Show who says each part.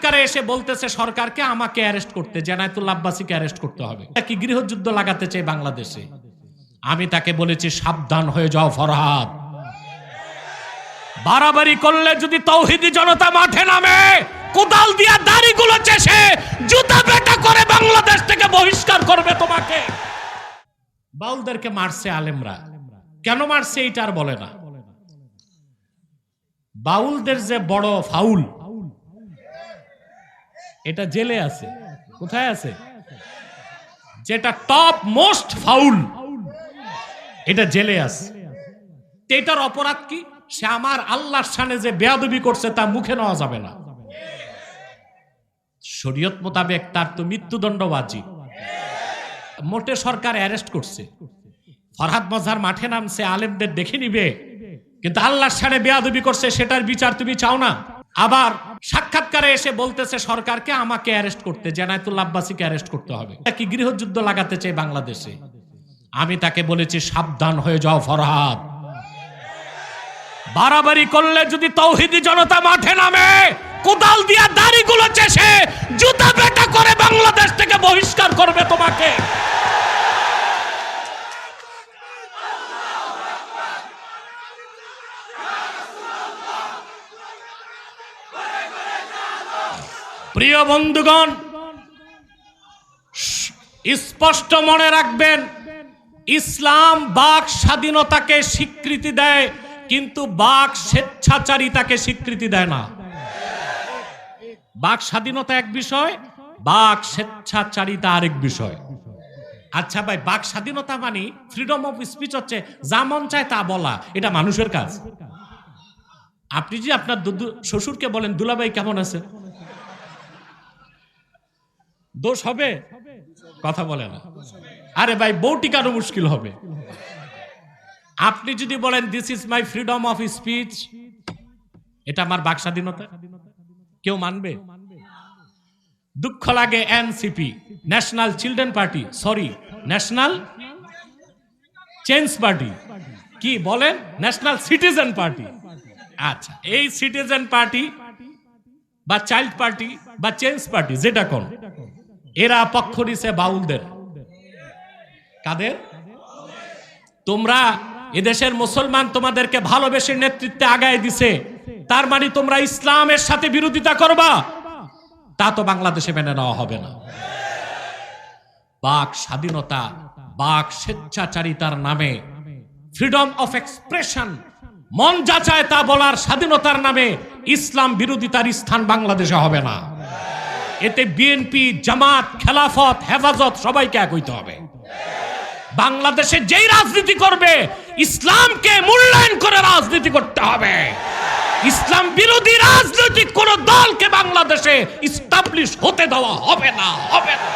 Speaker 1: সাক্ষাৎকারে এসে বলতেছে সরকারকে আমাকে অ্যারেস্ট করতে, জেনায়েতুল আব্বাসীকে অ্যারেস্ট করতে হবে, কি গৃহযুদ্ধ লাগাতে চাই বাংলাদেশে। আমি তাকে বলেছি সাবধান হয়ে যাও ফরহাদ, বাড়াবাড়ি করলে যদি তৌহিদি জনতা মাঠে নামে কোদাল দিয়া দাড়িগুলো চেষে জুতা পেটা করে বাংলাদেশ থেকে বহিষ্কার করবে তোমাকে। বাউলদেরকে মারছে আলেমরা, কেন মারছে এইটা আর বলে না। বাউলদের যে বড় ফাউল, এটা জেলে আছে। কোথায় আছে? যেটা টপ মোস্ট ফাউল, এটা জেলে আছে। এটার অপরাধ কি? সে আমার আল্লাহর শানে যে বেয়াদবি করছে তা মুখে নেওয়া যাবে না। শরীয়ত মোতাবেক তার তো মৃত্যুদণ্ড বাজি। মোটে সরকার অ্যারেস্ট করছে, ফরহাদ মজহার মাঠে নামছে, আলেমদের দেখে নিবে, কিন্তু আল্লাহর শানে বেয়াদবি করছে, সেটার বিচার তুমি চাও না। আবার সাক্ষাৎকারে এসে বলতেছে সরকারকে আমাকে অ্যারেস্ট করতে, জেনায়েতুল আব্বাসীকে অ্যারেস্ট করতে হবে, কি গৃহযুদ্ধ লাগাতে চাই বাংলাদেশে। আমি তাকে বলেছি সাবধান হয়ে যাও ফরহাদ, বাড়াবাড়ি করলে যদি তৌহিদি জনতা মাঠে নামে কোদাল দিয়া দাড়িগুলো চেষে জুতা পেটা করে বাংলাদেশ থেকে বহিষ্কার করবে তোমাকে। প্রিয় বন্ধুগণ, স্পষ্ট মনে রাখবেন, ইসলাম বাক স্বাধীনতাকে স্বীকৃতি দেয়, কিন্তু বাক স্বেচ্ছাচারিতাকে স্বীকৃতি দেয় না। বাক স্বাধীনতা এক বিষয়, বাক স্বেচ্ছাচারিতা আরেক বিষয়। আচ্ছা ভাই, বাক স্বাধীনতা মানে ফ্রিডম অফ স্পিচ হচ্ছে যা মন চায় তা বলা, এটা মানুষের কাজ। আপনি যে আপনার শ্বশুরকে বলেন দুলাভাই কেমন আছে, দোষ হবে? কথা বলে না। আরে ভাই, বউটি কারো মুশকিল হবে। আপনি যদি বলেন this is my freedom of speech, এটা আমার বাক স্বাধীনতা, কেউ মানবে? দুঃখ লাগে NCP, national children party, sorry national change party, কি বলেন ন্যাশনাল সিটিজেন পার্টি। আচ্ছা, এই সিটিজেন পার্টি বা চাইল্ড পার্টি বা চেঞ্জ পার্টি যেটা কোন, এরা পক্ষ নিছে বাউলদের। কাদের? তোমরা এদেশের মুসলমান তোমাদেরকে ভালোবেসে নেতৃত্বে আগায় দিছে, তার মানে তোমরা ইসলামের সাথে বিরোধিতা করবা, তা তো বাংলাদেশে মেনে নেওয়া হবে না। বাক স্বাধীনতা, বাক স্বেচ্ছাচারিতার নামে, ফ্রিডম অফ এক্সপ্রেশন, মন যা চায় তা বলার স্বাধীনতার নামে ইসলাম বিরোধিতার স্থান বাংলাদেশে হবে না। এতে বিএনপি, জামাত, খেলাফত, হেফাজত সবাইকে এক হইতে হবে। বাংলাদেশে যেই রাজনীতি করবে ইসলামকে মূল্যায়ন করে রাজনীতি করতে হবে। ইসলাম বিরোধী রাজনৈতিক কোন দলকে বাংলাদেশে ইস্টাবলিশ হতে দেওয়া হবে না, হবে না।